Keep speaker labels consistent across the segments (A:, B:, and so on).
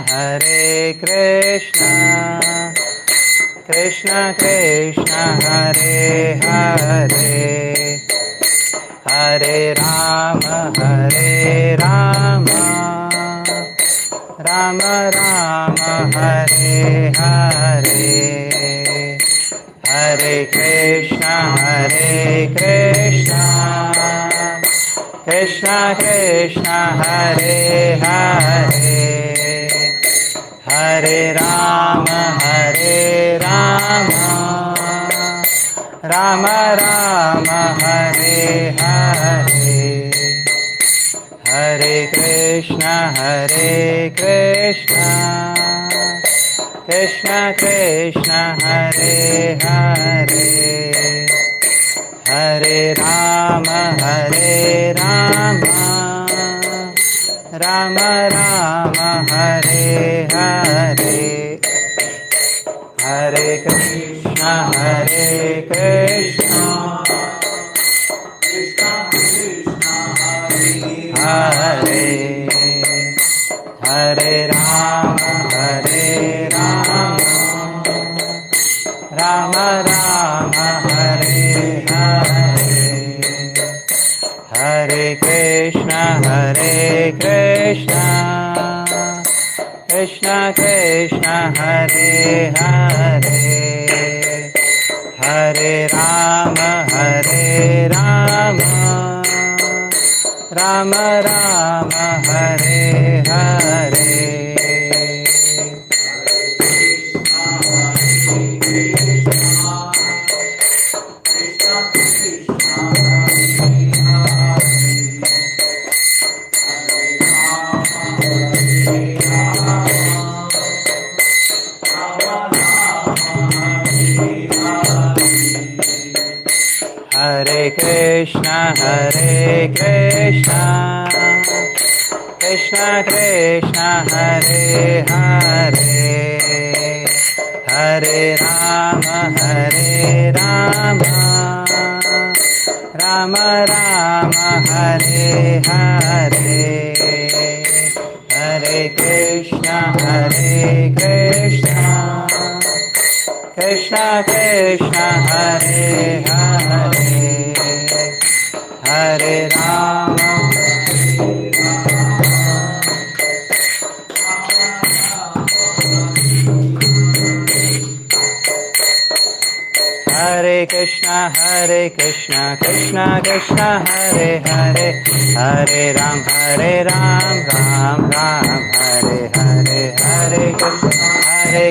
A: Hare Krishna, Krishna Krishna, Hare Hare, Hare Rama, Rama Rama, Hare Hare, Hare Krishna, Krishna Krishna, Hare Hare, Hare Rama, Rama Rama, Hare Hare, Hare Krishna, Krishna Krishna, Hare Hare, Hare Rama, Rama Rama, Hare Hare, Hare Krishna, Krishna Krishna, Hare Hare, Hare Rama, Rama Rama, Hare Hare, Hare Krishna, Krishna Krishna, Hare Hare, Hare Rama, Rama Rama, Hare Hare. Hare Krishna, Krishna Krishna, Hare Hare, Hare Rama, Rama Rama, Hare Hare, Hare Krishna, Krishna Krishna, Hare Hare, Hare Rama, Hare Krishna, Krishna Krishna, Hare Hare, Hare Ram, Ram Ram, Hare Hare, Hare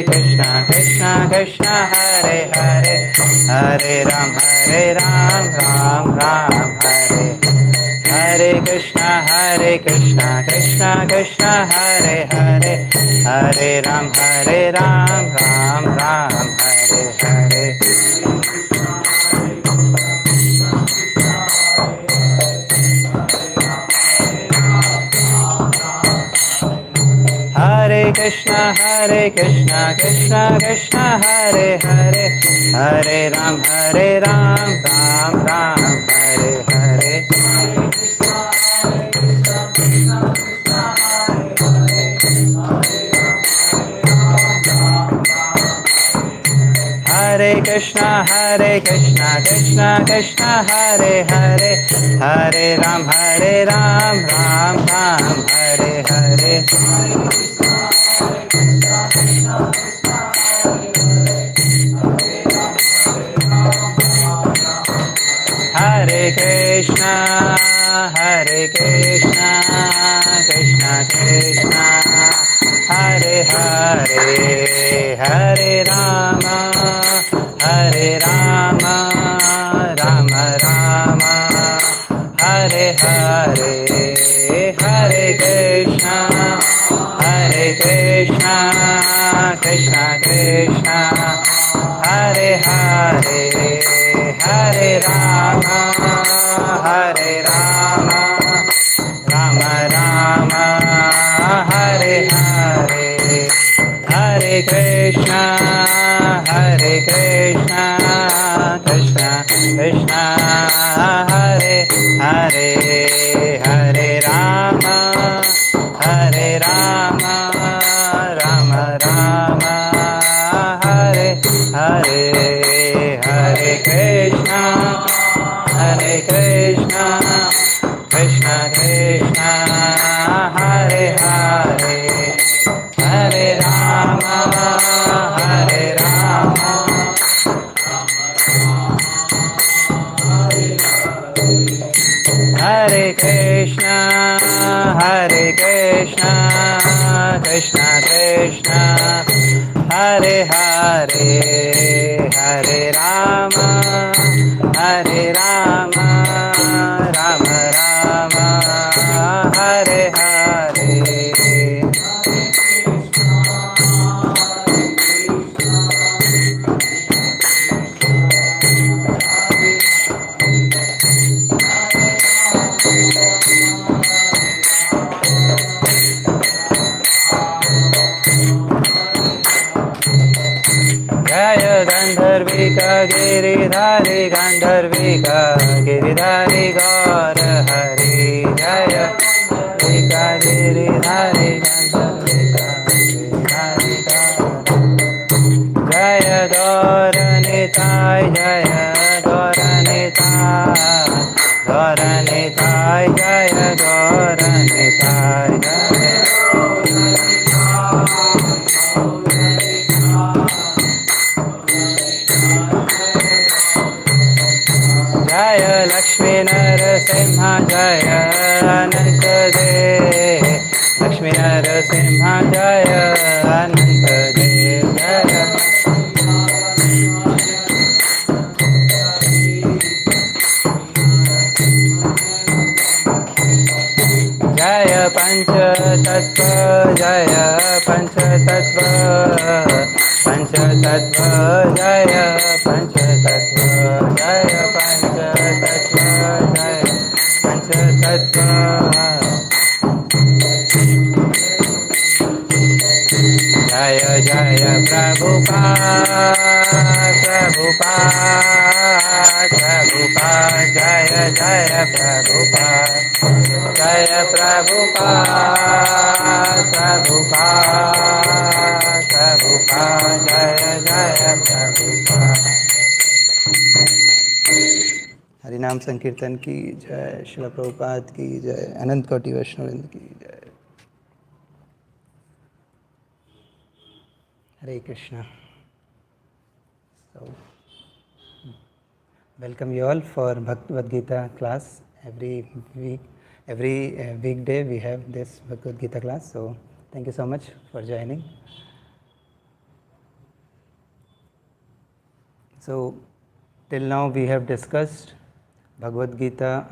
A: Krishna, Krishna Krishna, Hare Hare, Hare Ram, Ram Ram, Hare Krishna, Krishna Krishna, Hare Hare, Hare Ram, Ram Ram, Hare Hare. Hare Krishna, Krishna Krishna, Hare Hare, Hare Ram, Ram Ram, Hare Hare. Hare Krishna, Krishna Krishna, Hare Hare, Hare Ram, Ram Ram, Hare Hare. Hare Krishna, Krishna Krishna, Hare Hare, Hare Rama, Rama Rama, Hare Hare, Hare Krishna, Krishna Krishna, Hare Hare, Hare Rama, Rama Rama, Hare Hare, Hare Krishna, Krishna Krishna, Hare Hare, Hare Krishna Krishna Hare Hare Hare Rama Hare Rama Hare Krishna Krishna Krishna Hare Hare Hare Rama Rama Rama Hare Hare Jaya Gandharvika Giridhari Gandharvika Giridhari Gaur Hari Jaya Gandharvika Giridhari Gandharvika Giridhari Gaur Jaya Gaur Nitai Jaya Gaur Nitai Gaur Nitai Jaya Gaur Nitai Jaya Jaya Lakshmi Narasimha Jaya Ananta Dev Lakshmi Narasimha Jaya Ananta Dev Jaya Jaya Pancha Tattva Jaya Pancha Tattva Pancha Tattva Jaya Pancha Tattva Jaya Pancha Tattva Jaya Pancha Tattva Jaya Jaya Prabhupada Jaya Jaya Prabhupada Jaya Prabhupada Jaya Jaya Prabhupada हरिनाम संकीर्तन की जय श्रील प्रभुपाद की जय अनंत कोटि वैष्णववृंद की जय Hare Krishna. So, welcome you all for Bhagavad Gita class. Every weekday we have this Bhagavad Gita class. So, thank you so much for joining. So, till now we have discussed Bhagavad Gita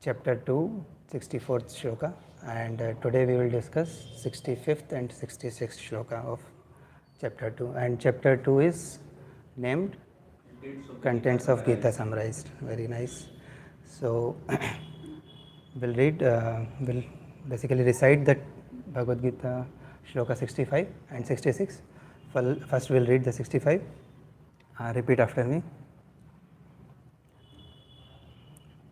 A: chapter 2, 64th shloka, and today we will discuss 65th and 66th shloka of chapter 2, and chapter 2 is named Contents of Gita summarized. Very nice. So we'll basically recite that Bhagavad Gita shloka 65 and 66. First we'll read the 65. Repeat after me.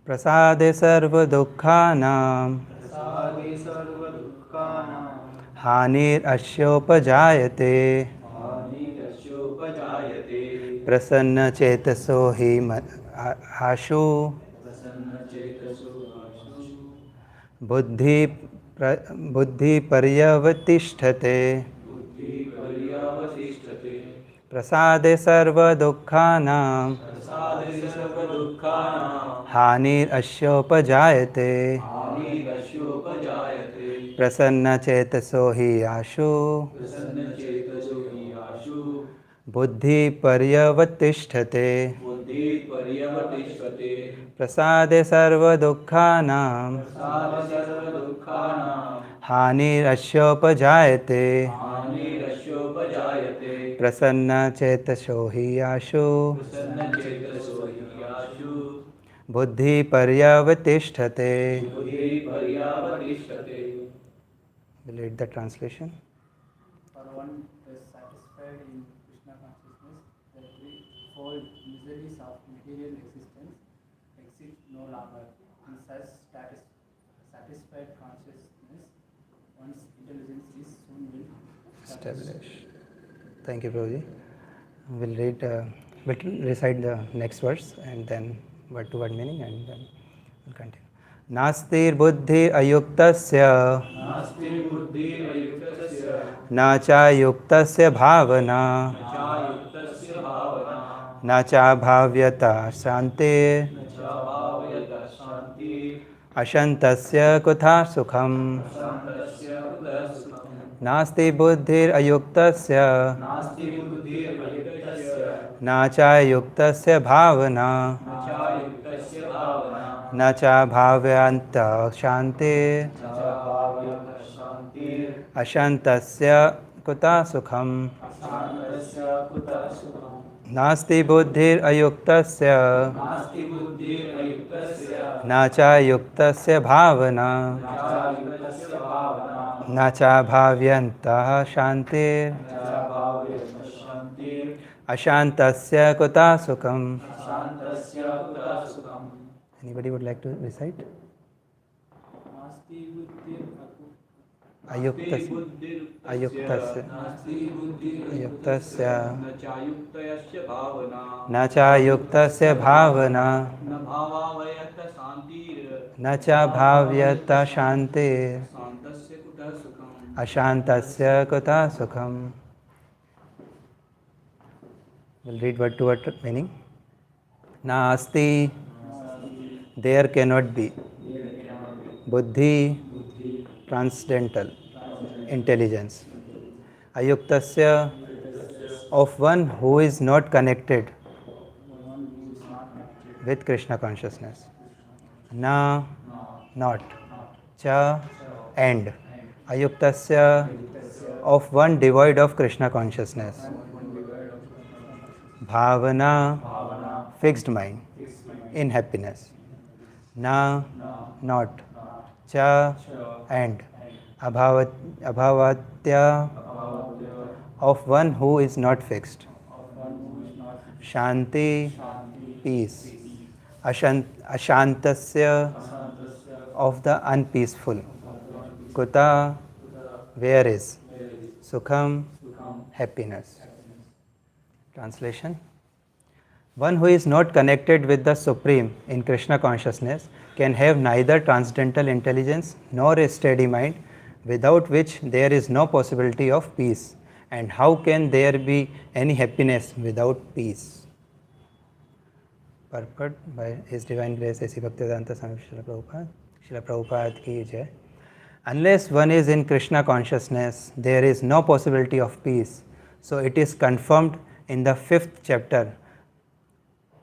A: Prasade sarva dukkhanam Hanir ashyopajayate Prasanna chetaso hi ashu Buddhi paryavatishthate Prasade sarva dukkhanam Hanir ashyopajayate Prasanna chetaso hi ashu Buddhi paryavatishthate Prasade sarva dukkhanam Hanir ashyopajayate Prasanna chetaso hi ashu Buddhi paryavatishthate. We'll read the translation.
B: For one is satisfied in Krishna consciousness, the threefold miseries of material existence exist no longer. In such satisfied consciousness, one's intelligence is soon will establish.
A: Thank you, Prabhuji. We'll recite the next verse and then word to word meaning and then We'll continue. Nastir buddhi ayuktasya
B: नास्ति बुद्धिरयुक्तस्य
A: na cha yuktasya bhavana
B: चायुक्तस्य भावना
A: na cha bhavyata shanti
B: न च भावयत शान्ति
A: ashantasya kutha sukham.
B: शान्तस्य कुतः सुखम्
A: Nasti buddhir ayuktasya
B: नास्ति बुद्धिरयुक्तस्य
A: na cha yuktasya bhavana
B: न चायुक्तस्य भावना
A: na cha bhavyanta shanti
B: न च भावयत शान्तिर्
A: ashantasya kuta sukham.
B: अशान्तस्य कुतः सुखम्
A: Nasti buddhir ayuktasya
B: नास्ति बुद्धिरयुक्तस्य
A: na cha yuktasya bhavana
B: न चायुक्तस्य भावना
A: na cha bhavyanta shanti
B: न च भावयत शान्तिर्
A: ashantasya kuta sukham.
B: शान्तस्य कुतः सुखम्
A: Anybody would like to recite?
B: नास्ति बुद्धिरयुक्तस्य
A: Ayuktasya. Ayuktasya.
B: नास्ति बुद्धिरयुक्तस्य
A: Ayuktasya.
B: न चायुक्तस्य भावना
A: Na cha yuktasya bhavana
B: न भावावयत शान्तिर्
A: na cha bhavyata shanti
B: शान्तस्य कुतः सुखम्
A: ashantasya kuta sukham. We'll read word to word meaning. Nasti, there cannot be. Buddhi, transcendental, intelligence. Ayuktasya, of one who is not connected with Krishna consciousness. Na, not. Cha, and. Ayuktasya, of one devoid of Krishna consciousness. Bhavana, fixed mind, in happiness. Na, not. Cha, and. Abhavatya, of one who is not fixed. Shanti, peace. Ashantasya, of the unpeaceful. Kuta, where is. Sukham, happiness. Translation. One who is not connected with the Supreme in Krishna consciousness can have neither transcendental intelligence nor a steady mind, without which there is no possibility of peace. And how can there be any happiness without peace? Purport by His Divine Grace A.C. Bhaktivedanta Swami Srila Prabhupada. Srila Prabhupada ki jai. Unless one is in Krishna consciousness, there is no possibility of peace. So it is confirmed in the 5th chapter,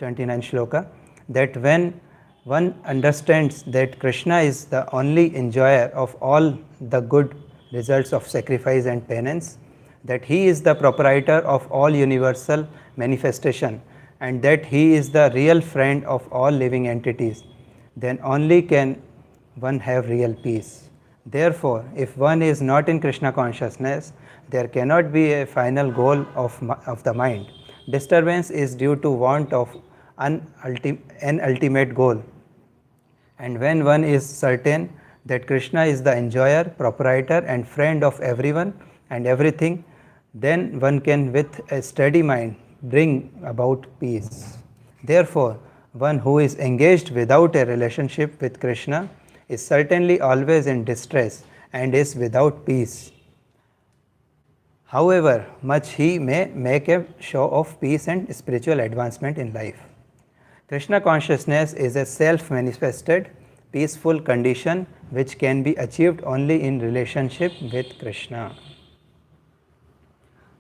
A: 29 shloka, that when one understands that Krishna is the only enjoyer of all the good results of sacrifice and penance, that He is the proprietor of all universal manifestation, and that He is the real friend of all living entities, then only can one have real peace. Therefore, if one is not in Krishna consciousness, there cannot be a final goal of the mind. Disturbance is due to want of an ultimate goal. And when one is certain that Krishna is the enjoyer, proprietor and friend of everyone and everything, then one can with a steady mind bring about peace. Therefore, one who is engaged without a relationship with Krishna is certainly always in distress and is without peace. However much he may make a show of peace and spiritual advancement in life. Krishna consciousness is a self-manifested, peaceful condition which can be achieved only in relationship with Krishna.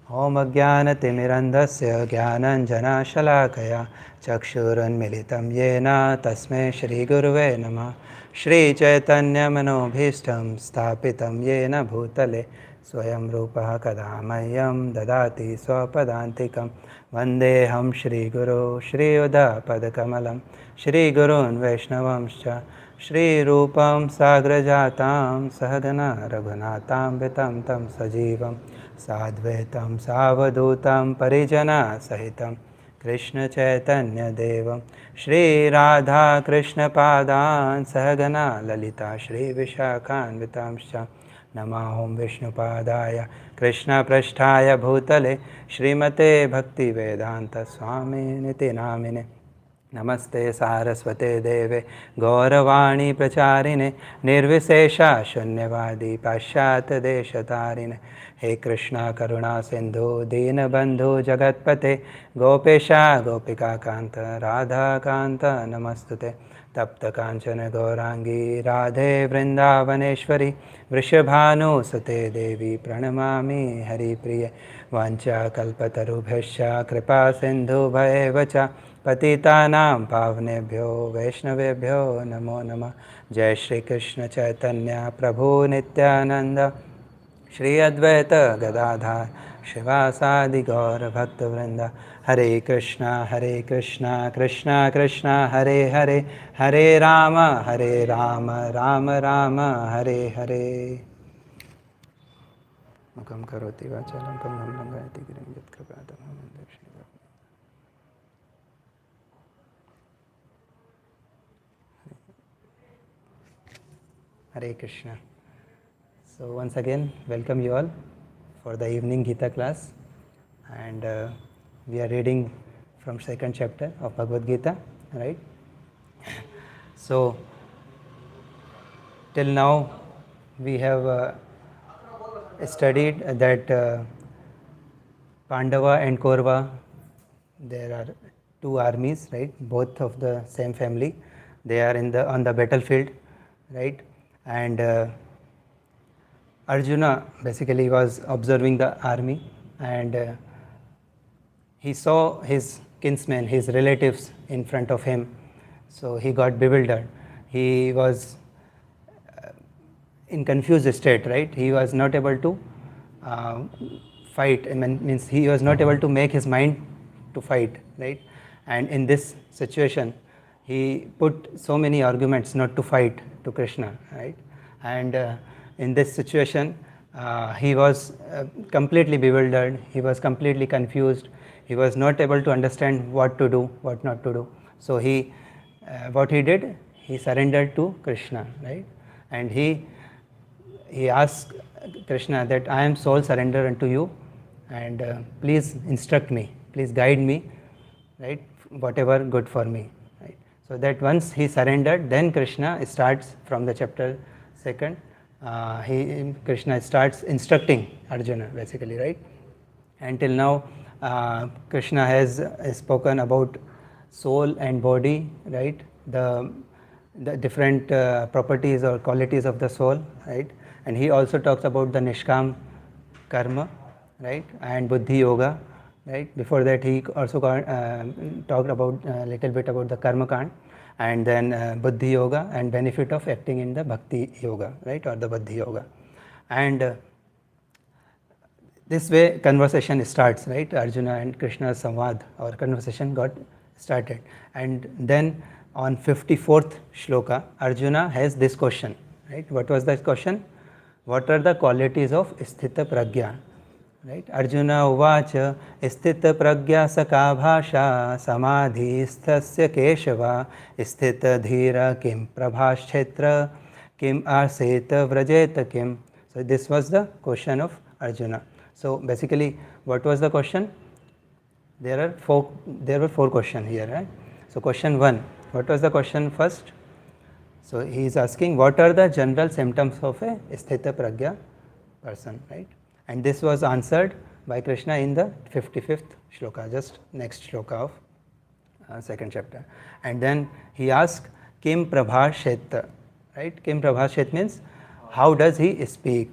A: Om Ajnanatimirandhasya Jnananjana-shalakaya Chakshurunmilitam Yena Tasmai Shri Guruve Namah. Shri Chaitanya Manobhishtam Sthapitam Yena Bhutale Swayam Rupa Kadamayam Dadati Swapadantikam Vandeham Shri Guru Shri Uda Padakamalam Shri Gurun Vaishnavamscha Shri Rupam Sagrajatam Sahagana Raghunatam Vitam Tam Sajivam Sadvaitam Savadutam Parijana Sahitam Krishna Chaitanya Devam Shri Radha Krishna Padan Sahagana Lalita Shri Vishakhan Vitamscha Namahom Vishnu Padaya Krishna Prasthaya Bhutale Srimate Bhakti Vedanta Swami Niti Namine Namaste Saraswate Deve Gauravani Pracharine Nirvisesha Shunyavadi Pashyat Deshatarine He Krishna Karuna Sindhu Deenabandhu Jagatpate Gopesha Gopika Kanta Radha Kanta Namastute Tapta Kanchana Gaurangi Radhe Vrindavaneshwari Vrishabhanu Sute Devi Pranamami Hari Priya Vancha Kalpatarubhesha Kripa Sindhu Bhaevacha पतितानां पावनेभ्यो वैष्णवेभ्यो नमो नमः जय श्री कृष्ण चैतन्य प्रभु नित्यानंद श्री अद्वैत गदाधर शिवासादि गौर भक्तवृंद हरे कृष्णा कृष्णा कृष्णा हरे हरे हरे राम राम राम हरे हरे मुखं करोति वाचालं पङ्गुं लङ्घयति गिरिं यत्कृपातमहं वन्दे श्रीगुरुं Hare Krishna. So once again, welcome you all for the evening Gita class, and we are reading from second chapter of Bhagavad Gita, right? So till now we have studied that Pandava and Kaurava, there are two armies, right? Both of the same family. They are on the battlefield, right? And Arjuna basically was observing the army, and he saw his kinsmen, his relatives in front of him. So he got bewildered. He was in confused state, right? He was not able to fight. I mean, means he was not able to make his mind to fight, right? And in this situation, he put so many arguments not to fight to Krishna, right? And in this situation, he was completely bewildered. He was completely confused. He was not able to understand what to do, what not to do. So what he did, he surrendered to Krishna, right? And he asked Krishna that I am soul surrender unto you, and please instruct me, please guide me, right? Whatever good for me, right? So that once he surrendered, then Krishna starts from the chapter 2nd. Krishna starts instructing Arjuna basically, right? Until now, Krishna has spoken about soul and body, right? The different properties or qualities of the soul, right? And he also talks about the Nishkam karma, right? And Buddhi yoga, right? Before that, he also talked about a little bit about the karma kand, and then Buddhi yoga and benefit of acting in the bhakti yoga, right? Or the Buddhi yoga. And this way conversation starts, right? Arjuna and Krishna's samvad, our conversation got started. And then on 54th shloka, Arjuna has this question, right? What was that question? What are the qualities of sthita pragya? Right? Arjuna uvacha sthita pragya saka bhasha samadhisthasya keshava sthita dhira kim prabhashetra kim aseta vrajeta kim. So this was the question of Arjuna. So basically, what was the question? There were four questions here, right? So question 1, what was the question first? So he is asking, what are the general symptoms of a sthita pragya person, right? And this was answered by Krishna in the 55th shloka, just next shloka of second chapter. And then he asked, Kim Prabhashet, right? Kim Prabhashet means, how does he speak,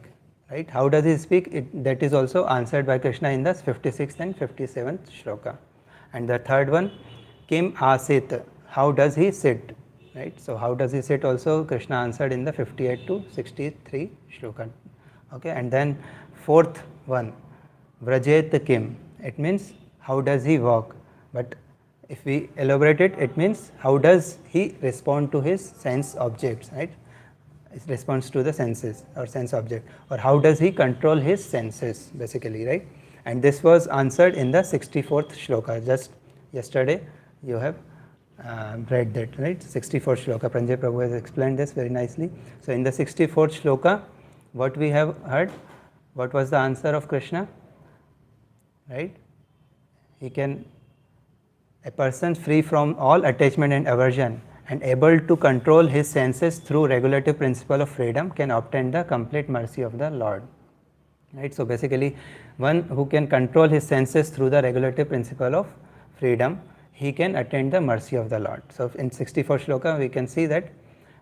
A: right? How does he speak? That is also answered by Krishna in the 56th and 57th shloka. And the third one, Kim Asit, how does he sit, right? So how does he sit also Krishna answered in the 58 to 63 shloka. Okay, and then fourth one, Vrajet Kim, it means how does he walk, but if we elaborate it, it means how does he respond to his sense objects, right? It responds to the senses or sense object, or how does he control his senses basically, right? And this was answered in the 64th shloka. Just yesterday you have read that, right? 64th shloka, Pranjay Prabhu has explained this very nicely. So in the 64th shloka, what we have heard, what was the answer of Krishna, right? He can A person free from all attachment and aversion and able to control his senses through regulative principle of freedom can obtain the complete mercy of the Lord. Right? So basically, one who can control his senses through the regulative principle of freedom, he can attain the mercy of the Lord. So in 64th shloka, we can see that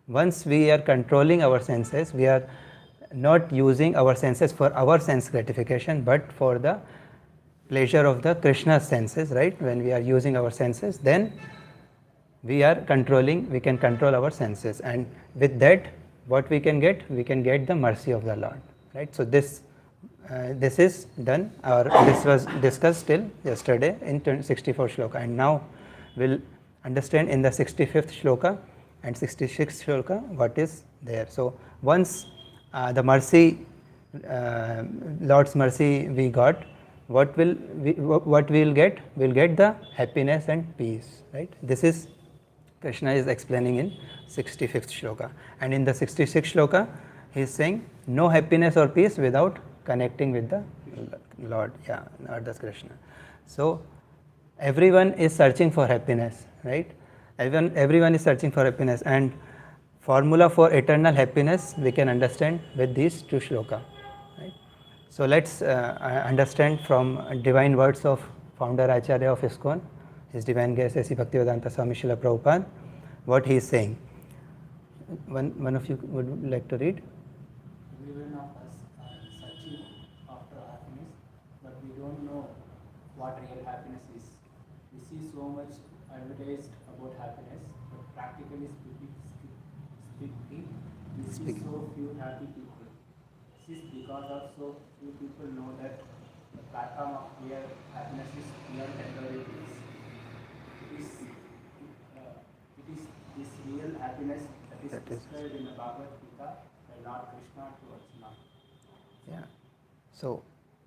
A: once we are controlling our senses, we are not using our senses for our sense gratification, but for the pleasure of the Krishna's senses, right? When we are using our senses, then we can control our senses, and with that, what we can get the mercy of the Lord, right? So this is done, or this was discussed till yesterday in 64th shloka, and now we'll understand in the 65th shloka and 66th shloka what is there. So once the mercy, Lord's mercy we got, what we'll get? We'll get the happiness and peace, right? This is Krishna is explaining in 65th shloka, and in the 66th shloka he is saying no happiness or peace without connecting with the Lord, Lord Krishna. So everyone is searching for happiness, right? Everyone is searching for happiness, and formula for eternal happiness we can understand with these two shloka, right? So let's understand from divine words of founder Acharya of ISKCON, His Divine Grace A.C. Bhaktivedanta Swami Srila Prabhupada, what he is saying. One of you would like to read?
B: Everyone of us are searching after happiness, but we don't know what real happiness is. We see so much advertised about happiness, but practically speaking, we see so few happy people. This is because of so few people know that the platform of real happiness is beyond temporary things. It is this real happiness that is described in the Bhagavad Gita by Lord Krishna to Arjuna.
A: Yeah. So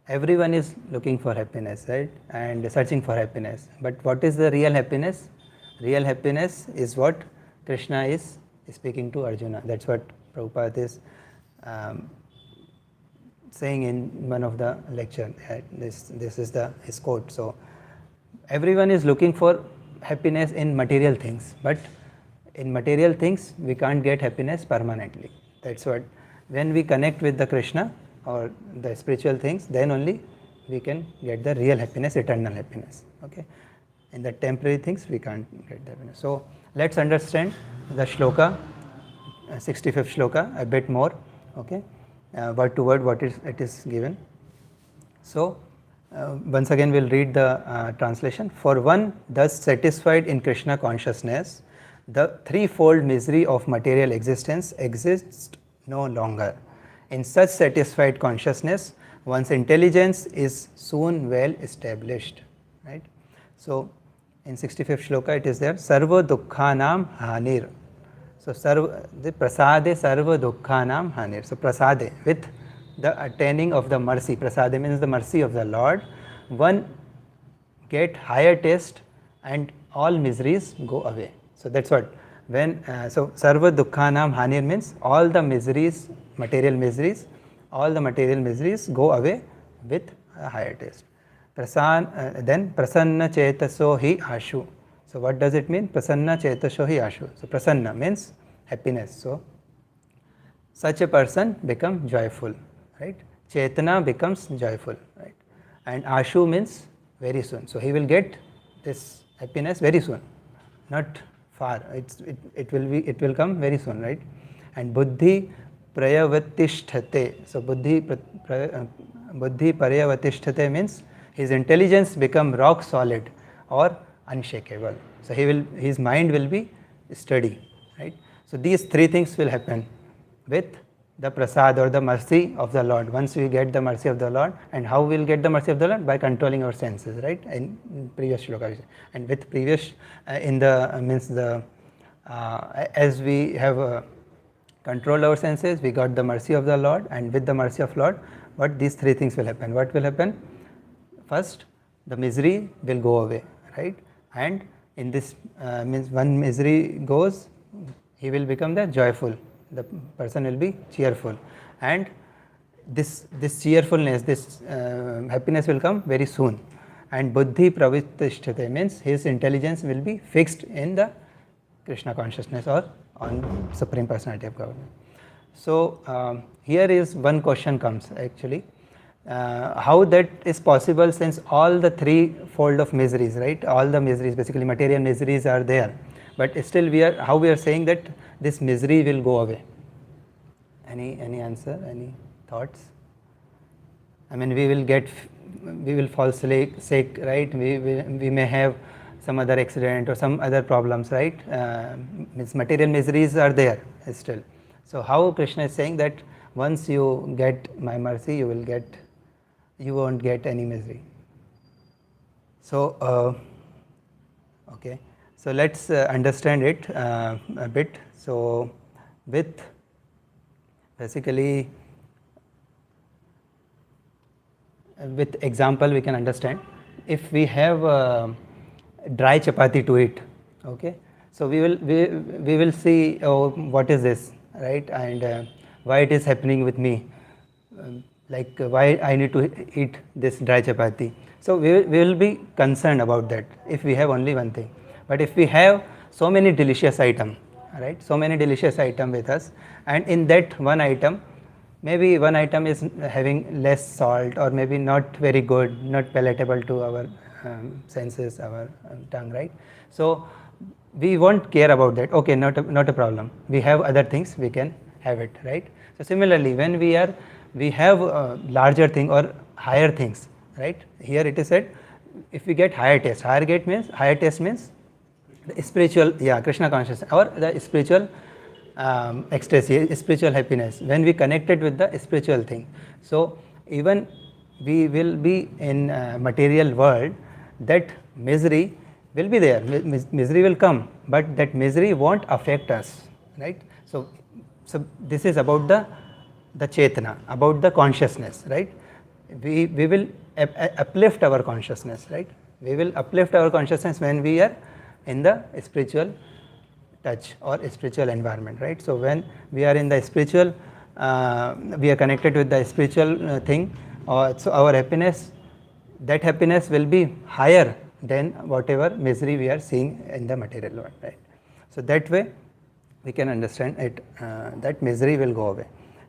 A: everyone is looking for happiness, right? And searching for happiness. But what is the real happiness? Real happiness is what Krishna is speaking to Arjuna. That's what Prabhupada is saying in one of the lecture. This is his quote. So everyone is looking for happiness in material things, but in material things we can't get happiness permanently. That's what, when we connect with the Krishna or the spiritual things, then only we can get the real happiness, eternal happiness. Okay, in the temporary things we can't get the happiness. So let's understand the shloka, 65th shloka a bit more. Okay, word to word what it is given. So once again we'll read the translation. For one thus satisfied in Krishna consciousness, the threefold misery of material existence exists no longer. In such satisfied consciousness, one's intelligence is soon well established. Right? So in 65th shloka it is there, Sarva Dukkhanam Hanir. So the Prasade Sarva Dukkhanam Hanir. So Prasade, with the attaining of the mercy, Prasade means the mercy of the Lord, one get higher taste and all miseries go away. So that's what, when so Sarva Dukkhanam Hanir means all the miseries, material miseries, all the material miseries go away with a higher taste. Then Prasanna Chetaso Hi Ashu. So what does it mean? Prasanna Chetaso Hi Ashu. So Prasanna means happiness. So such a person becomes joyful, right? Chetana becomes joyful, right? And Ashu means very soon. So he will get this happiness very soon, not far. It will come very soon, right? And Buddhi Prayavatishthate. So Buddhi Prayavatishthate means his intelligence become rock solid or unshakable. So his mind will be steady, right? So these three things will happen with the prasad or the mercy of the Lord. Once we get the mercy of the Lord, and how we'll get the mercy of the Lord? By controlling our senses, right? In previous shloka, and with previous in the means the as we have controlled our senses, we got the mercy of the Lord, and with the mercy of Lord, what these three things will happen? What will happen? First, the misery will go away, right? And in this means when misery goes, he will become the joyful. The person will be cheerful, and this cheerfulness, this happiness will come very soon. and buddhi pravittishtite means his intelligence will be fixed in the Krishna consciousness or on Supreme Personality of Godhead. So here is one question comes actually, how that is possible since all the threefold of miseries, right? All the miseries, basically material miseries are there, but still how we are saying that this misery will go away? Any answer? Any thoughts? I mean, we will fall sick, right? We may have some other accident or some other problems, right? Means material miseries are there still. So how Krishna is saying that once you get my mercy, you won't get any misery. So okay, so let's understand it a bit. So with basically with example we can understand. If we have dry chapati to eat, okay, so we will see, oh, what is this, right? And why it is happening with me, like why I need to eat this dry chapati. So we will be concerned about that if we have only one thing. But if we have so many delicious item, right, so many delicious item with us, and in that one item, maybe one item is having less salt or maybe not very good, not palatable to our senses, our tongue, right? So we won't care about that. Okay, not a problem. We have other things, we can have it, right? So similarly, when we have larger thing or higher things, right? Here it is said, if we get higher taste means the spiritual, Krishna consciousness or the spiritual ecstasy, spiritual happiness, when we connected with the spiritual thing. So even we will be in material world, that misery will be there, misery will come, but that misery won't affect us, right? So this is about the chetana, about the consciousness, right? We will uplift our consciousness, right? We will uplift our consciousness when we are in the spiritual touch or spiritual environment, right? So when we are in the spiritual, we are connected with the spiritual thing, so our happiness, that happiness will be higher than whatever misery we are seeing in the material world, right? So that way we can understand it, that misery will go away,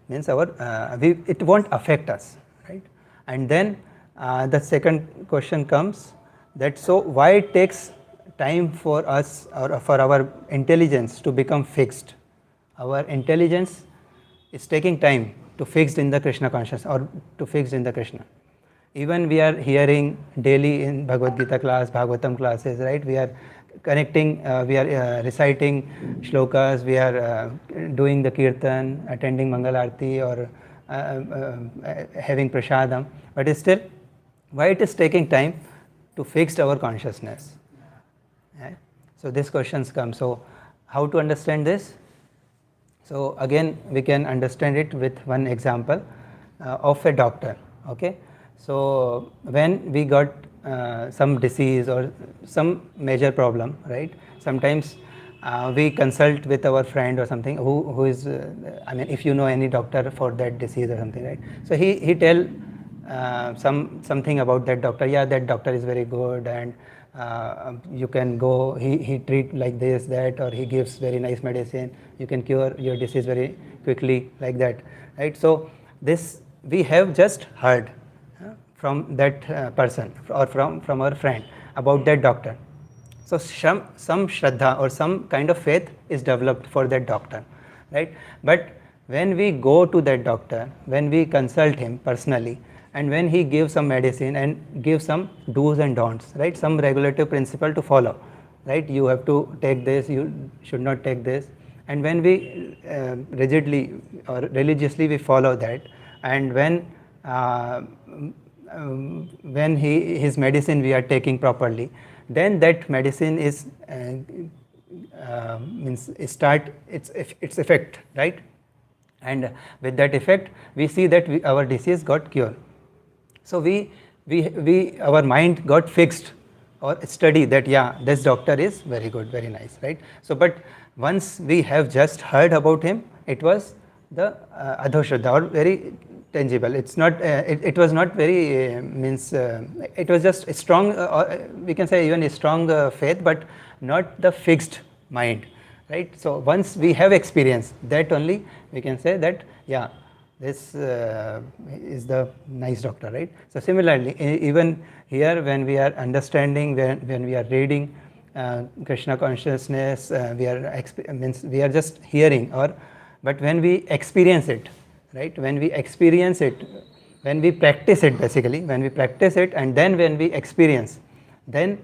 A: means it won't affect us, right? And then the second question comes, that so why it takes time for us or for our intelligence to become fixed? Our intelligence is taking time to fix in the Krishna consciousness or to fix in the Krishna. Even we are hearing daily in Bhagavad Gita class, Bhagavatam classes, right? We are connecting, we are reciting shlokas, we are doing the kirtan, attending Mangal Arati or having prasadam, but still, why it is taking time to fix our consciousness? Right? So these questions come. So how to understand this? So again we can understand it with one example of a doctor, okay? So when we got some disease or some major problem, right? Sometimes we consult with our friend or something who is, I mean, if you know any doctor for that disease or something, right? So he tell something about that doctor. Yeah, that doctor is very good, and you can go, he treat like this, that, or he gives very nice medicine, you can cure your disease very quickly, like that, right? So this we have just heard from that person or from our friend about that doctor. So some shraddha or some kind of faith is developed for that doctor, right? But when we go to that doctor, when we consult him personally, and when he gives some medicine and gives some do's and don'ts, right? Some regulative principle to follow, right? You have to take this, you should not take this. And when we rigidly or religiously we follow that, and when his medicine we are taking properly, then that medicine is start its effect, right? And with that effect, we see that our disease got cured. So our mind got fixed or study that, yeah, this doctor is very good, very nice, right? So but once we have just heard about him, it was the adhoshuddha or very tangible. It's not. It was not very means. It was just a strong. We can say even a strong faith, but not the fixed mind, right? So once we have experience, that only we can say that yeah, this is the nice doctor, right? So similarly, even here when we are understanding, when we are reading Krishna consciousness, we are just hearing, or but when we experience it, right? When we experience it, when we practice it, basically, when we practice it, and then when we experience, then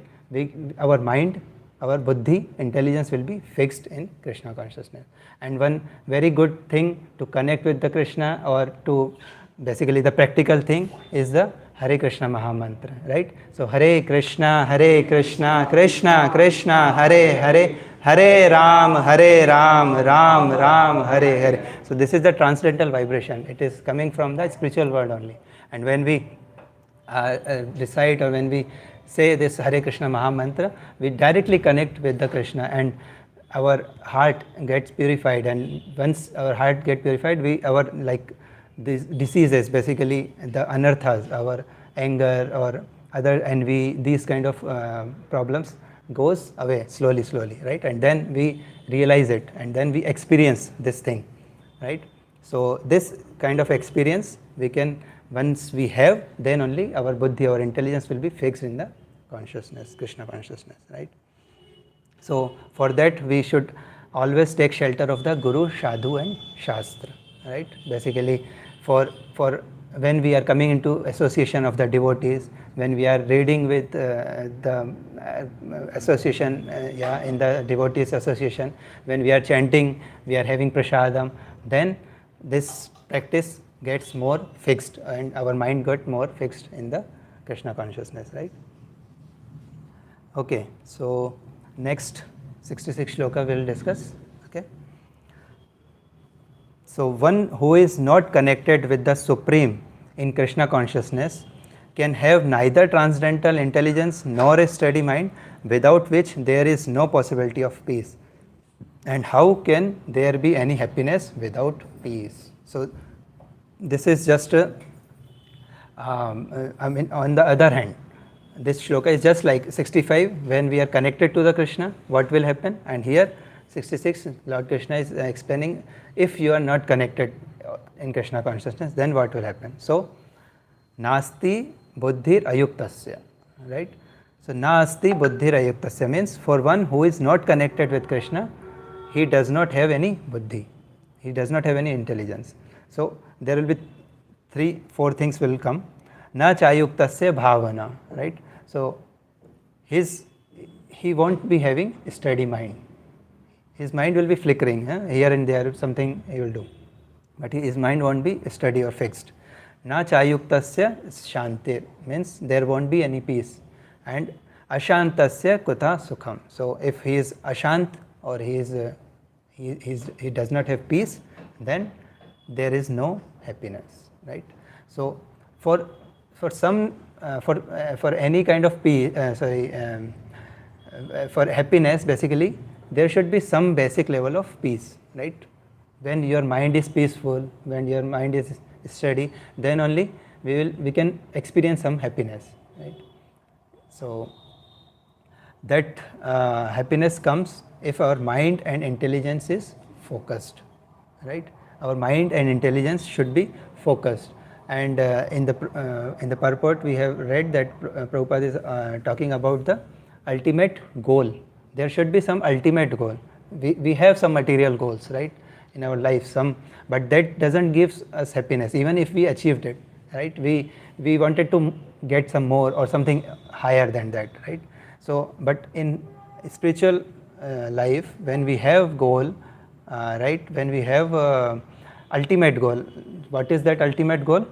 A: our mind, our buddhi, intelligence will be fixed in Krishna consciousness. And one very good thing to connect with the Krishna, or to basically the practical thing, is the Hare Krishna Mahamantra, right? So Hare Krishna, Krishna Krishna, Hare Hare, Hare Ram, Ram Ram, Hare Hare. So this is the transcendental vibration. It is coming from the spiritual world only. And when we recite, or when we say this Hare Krishna Mahamantra, we directly connect with the Krishna, and our heart gets purified. And once our heart gets purified, our these diseases, basically the anarthas, our anger or other envy, these kind of problems goes away slowly, right? And then we realize it, and then we experience this thing, right? So this kind of experience we can, once we have, then only our buddhi, our intelligence will be fixed in the consciousness, Krishna consciousness, right? So for that we should always take shelter of the Guru, Sadhu and Shastra, right? Basically for when we are coming into association of the devotees, when we are reading with the association, in the devotees association, when we are chanting, we are having prasadam, then this practice gets more fixed, and our mind got more fixed in the Krishna consciousness, right? Okay, so next 66 shloka we will discuss. Okay. So one who is not connected with the Supreme in Krishna consciousness can have neither transcendental intelligence nor a steady mind, without which there is no possibility of peace. And how can there be any happiness without peace? So this is just on the other hand, this shloka is just like 65, when we are connected to the Krishna, what will happen? And here 66, Lord Krishna is explaining, if you are not connected in Krishna consciousness, then what will happen? So nasti buddhir ayuktasya, right? So nasti buddhir ayuktasya means, for one who is not connected with Krishna, he does not have any buddhi, he does not have any intelligence. So there will be 4 things will come. Na chayuktasya bhavana, right? So he won't be having a steady mind. His mind will be flickering, here and there, something he will do, but his mind won't be steady or fixed. Na chayuktasya shantir means there won't be any peace. And ashantasya kuta sukham. So if he is ashant, or he does not have peace, then there is no happiness, right? So for any kind of peace, for happiness, basically there should be some basic level of peace, right? When your mind is peaceful, when your mind is steady, then only we can experience some happiness, right? So that happiness comes if our mind and intelligence is focused, right? Our mind and intelligence should be focused. And in the purport we have read that Prabhupada is talking about the ultimate goal. There should be some ultimate goal. We have some material goals, right, in our life, but that doesn't give us happiness, even if we achieved it, right? We wanted to get some more or something higher than that, right? So, but in spiritual life, when we have goal, right, when we have ultimate goal, what is that ultimate goal?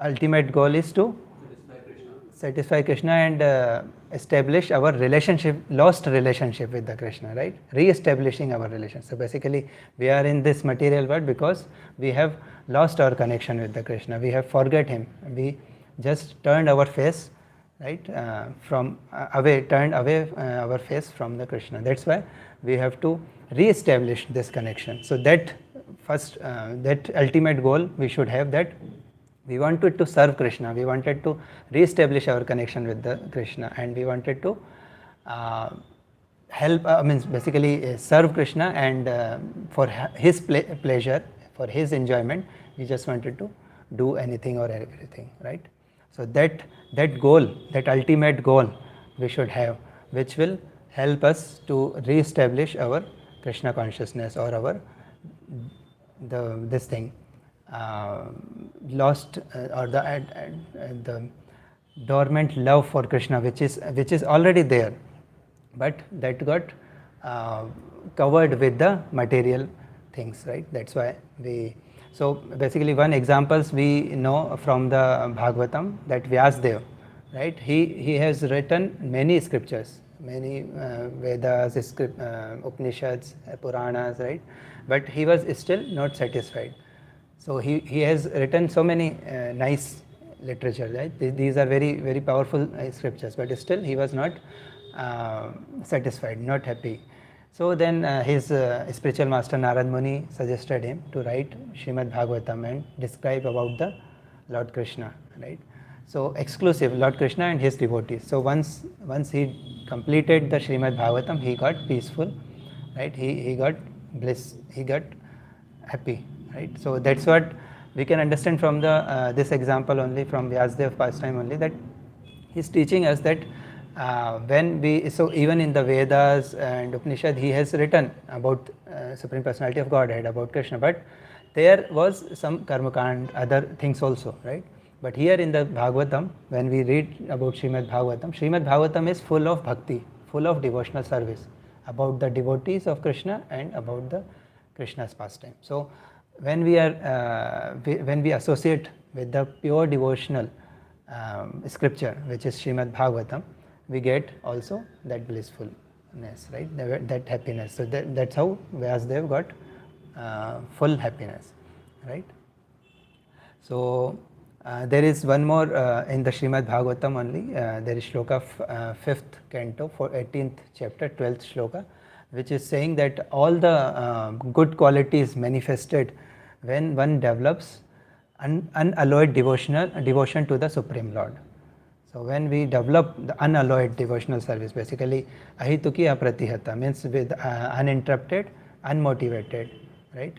A: Ultimate goal is to satisfy Krishna and establish our lost relationship with the Krishna, right? Re-establishing our relationship. So basically we are in this material world because we have lost our connection with the Krishna. We have forgot him. We just turned our face, right, turned away our face from the Krishna. That's why we have to re-establish this connection. So that first, that ultimate goal we should have, that we wanted to serve Krishna, we wanted to re-establish our connection with the Krishna, and we wanted to help, means basically serve Krishna, and for his pleasure, for his enjoyment, we just wanted to do anything or everything, right? So that goal, that ultimate goal we should have, which will help us to re-establish our Krishna consciousness, or our lost, or the dormant love for Krishna, which is already there, but that got covered with the material things, right? That's why so basically one examples we know from the Bhagavatam, that Vyasdev, right? He has written many scriptures, many Vedas, Upanishads, Puranas, right? But he was still not satisfied. So he has written so many nice literature, right? These are very, very powerful scriptures, but still he was not satisfied, not happy. So then his spiritual master Narad Muni suggested him to write Srimad Bhagavatam and describe about the Lord Krishna, right? So exclusive Lord Krishna and his devotees. So once he completed the Srimad Bhagavatam, he got peaceful, right? He got bliss, he got happy, right? So that's what we can understand from the this example only, from Vyasdev pastime only, that he's teaching us that so even in the Vedas and Upanishad, he has written about Supreme Personality of Godhead, about Krishna, but there was some karmakand, other things also, right? But here in the Bhagavatam, when we read about Srimad Bhagavatam is full of bhakti, full of devotional service, about the devotees of Krishna and about the Krishna's pastime. So when we associate with the pure devotional scripture, which is Srimad Bhagavatam, we get also that blissfulness, right? That happiness. So that's how Vyasdev got full happiness, right? So there is one more in the Srimad Bhagavatam only. There is shloka 5th canto, 18th chapter, 12th shloka, which is saying that all the good qualities manifested when one develops unalloyed devotion to the Supreme Lord. So when we develop the unalloyed devotional service, basically ahituki apratihata, means with uninterrupted, unmotivated, right?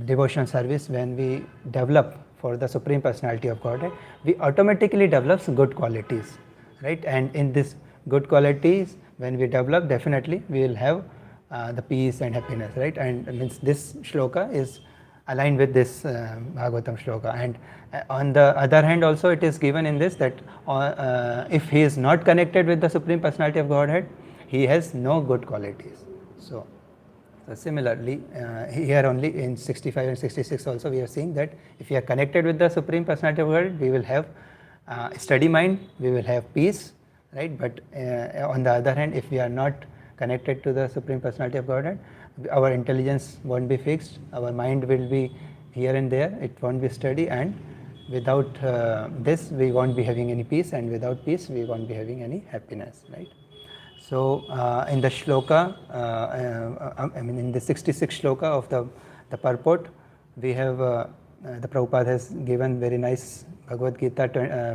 A: Devotional service, when we develop for the Supreme Personality of Godhead, we automatically develop good qualities, right? And in this good qualities, when we develop, definitely we will have the peace and happiness, right? And means this shloka is aligned with this Bhagavatam shloka. And on the other hand also, it is given in this that if he is not connected with the Supreme Personality of Godhead, he has no good qualities. So similarly, here only in 65 and 66 also we are seeing that if we are connected with the Supreme Personality of Godhead, we will have steady mind, we will have peace, right? But on the other hand, if we are not connected to the Supreme Personality of Godhead, our intelligence won't be fixed, our mind will be here and there, it won't be steady, and without this we won't be having any peace, and without peace we won't be having any happiness, right? So in the shloka, in the 66th shloka of the purport, we have the Prabhupada has given very nice Bhagavad Gita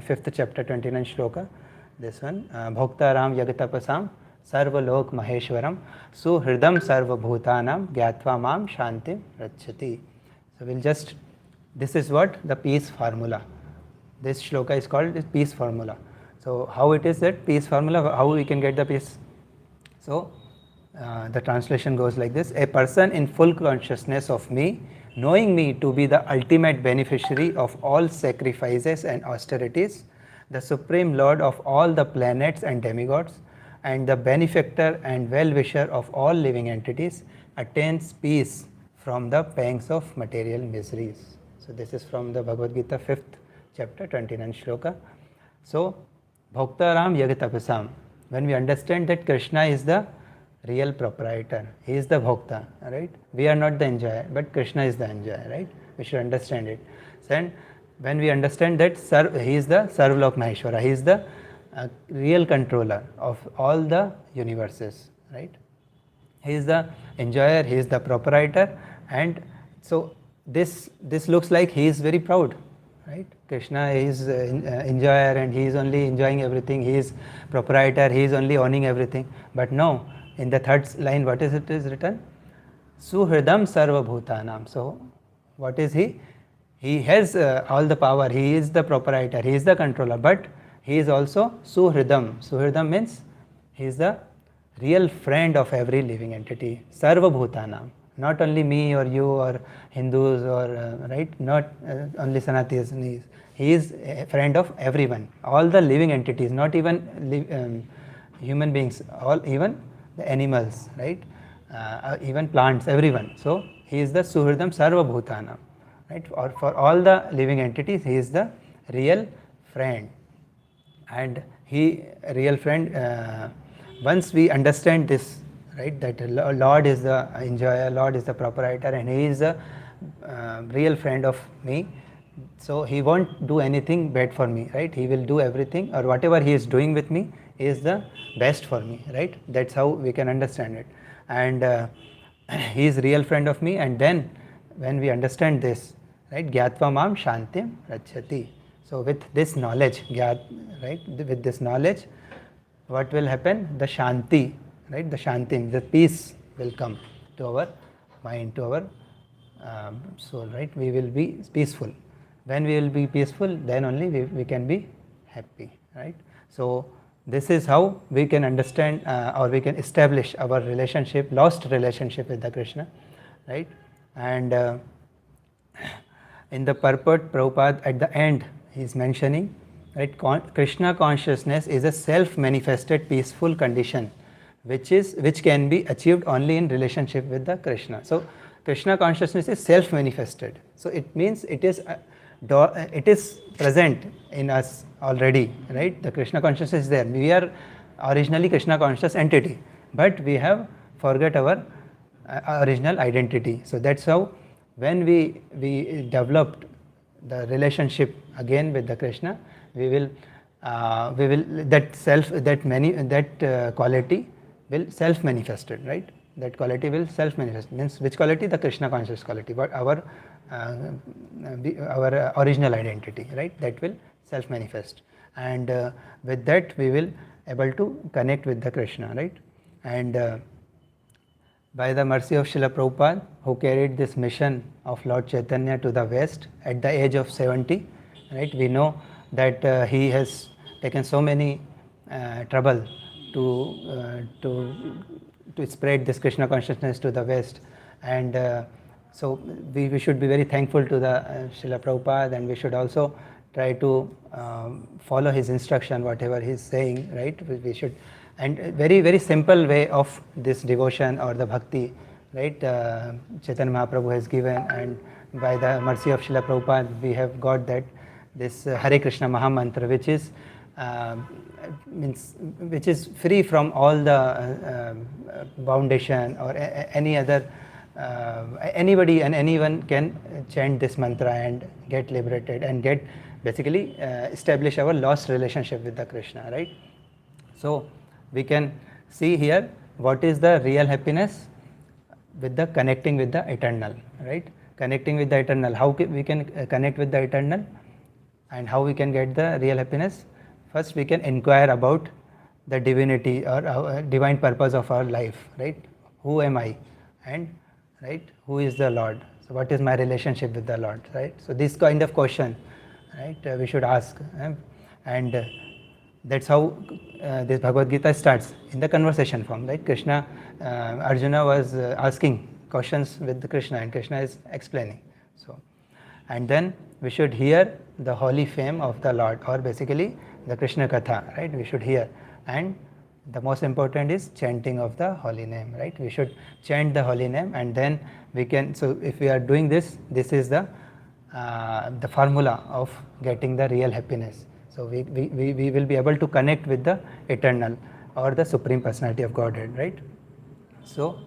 A: 5th chapter 29 shloka. This one, Bhoktaram Yagatapasam Sarva Lok Maheshwaram Suhridam Sarva Bhutanam Gyatva Mam Shantim Rachati. So we'll just, this is what the peace formula. This shloka is called the peace formula. So how it is that peace formula, how we can get the peace? So the translation goes like this: a person in full consciousness of me, knowing me to be the ultimate beneficiary of all sacrifices and austerities, the Supreme Lord of all the planets and demigods, and the benefactor and well-wisher of all living entities, attains peace from the pangs of material miseries. So this is from the Bhagavad Gita 5th chapter 29 shloka. So Bhoktaram Yagatapasam, when we understand that Krishna is the real proprietor, he is the Bhokta, right? We are not the enjoyer, but Krishna is the enjoyer, right? We should understand it. So when we understand that he is the Sarvalok Maheshwara, he is the real controller of all the universes, right? He is the enjoyer, he is the proprietor, And so this looks like he is very proud, right? Krishna is enjoyer and he is only enjoying everything. He is proprietor. He is only owning everything. But no, in the third line, what is it is written? Suhridam sarva bhutanam. So what is he? He has all the power. He is the proprietor. He is the controller. But he is also suhridam. Suhridam means he is the real friend of every living entity. Sarva bhutanam. Not only me or you or Hindus or right, not only Sanatanis. He is a friend of everyone, all the living entities, not even human beings, even the animals, right? Even plants, everyone. So he is the Suhridam Sarva Bhutanam, right? Or for all the living entities, he is the real friend, and he real friend. Once we understand this, right, that Lord is the enjoyer, Lord is the proprietor, and he is the real friend of me. So he won't do anything bad for me, right? He will do everything, or whatever he is doing with me is the best for me, right? That's how we can understand it. And he is real friend of me. And then when we understand this, right, gyatva mam shantim rachati. So with this knowledge, right, with this knowledge, what will happen? The shanti, right, the shanti, the peace will come to our mind, to our soul, right? We will be peaceful. When we will be peaceful, then only we can be happy, right? So this is how we can understand or we can establish our relationship, lost relationship with the Krishna, right? And in the purport, Prabhupada at the end he is mentioning, right, Krishna consciousness is a self-manifested peaceful condition which can be achieved only in relationship with the Krishna. So Krishna consciousness is self-manifested. So it means it is present in us already, right? The Krishna consciousness is there. We are originally Krishna conscious entity, but we have forgot our original identity. So that's how when we developed the relationship again with the Krishna, we will that quality will self-manifested, right? That quality will self-manifest. Means which quality? The Krishna conscious quality, but our original identity, right? That will self-manifest, and with that we will able to connect with the Krishna, right? And by the mercy of Srila Prabhupada, who carried this mission of Lord Chaitanya to the West at the age of 70, right? We know that he has taken so many trouble to spread this Krishna consciousness to the West, and so we should be very thankful to the Srila Prabhupada, and we should also try to follow his instruction, whatever he is saying, right? We should, and very, very simple way of this devotion or the bhakti, right? Chaitanya Mahaprabhu has given, and by the mercy of Srila Prabhupada, we have got that this Hare Krishna Mahamantra, which is free from all the foundation or any other. Anybody and anyone can chant this mantra and get liberated and get basically establish our lost relationship with the Krishna, right? So we can see here what is the real happiness with the connecting with the eternal, right? Connecting with the eternal. How we can connect with the eternal and how we can get the real happiness? First, we can inquire about the divinity or divine purpose of our life, right? Who am I? And right, who is the Lord? So what is my relationship with the Lord, right? So this kind of question, right, we should ask, and that's how this Bhagavad Gita starts in the conversation form, right? Krishna, Arjuna was asking questions with Krishna, and Krishna is explaining. So, and then we should hear the holy fame of the Lord, or basically the Krishna Katha, right? We should hear, and the most important is chanting of the holy name, right? We should chant the holy name, and then we can. So if we are doing this, this is the formula of getting the real happiness. So we will be able to connect with the eternal or the Supreme Personality of Godhead, right? So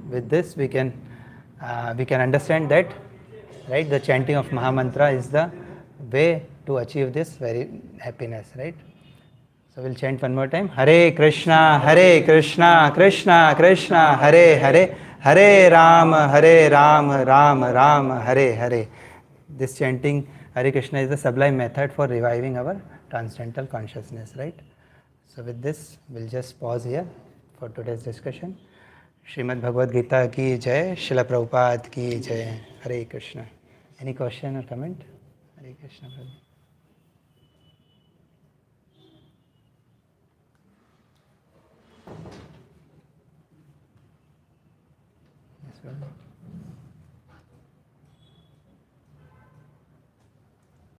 A: with this we can understand that, right, the chanting of Mahamantra is the way to achieve this very happiness, right? So we'll chant one more time. Hare Krishna, Krishna Krishna, Hare Hare, Hare Ram, Ram Ram, Hare Hare. This chanting Hare Krishna is the sublime method for reviving our transcendental consciousness, right? So with this, we'll just pause here for today's discussion. Srimad Bhagavad Gita ki jai, Srila Prabhupada ki jai. Hare Krishna. Any question or comment? Hare Krishna, Prabhu. Yes, Prabhu.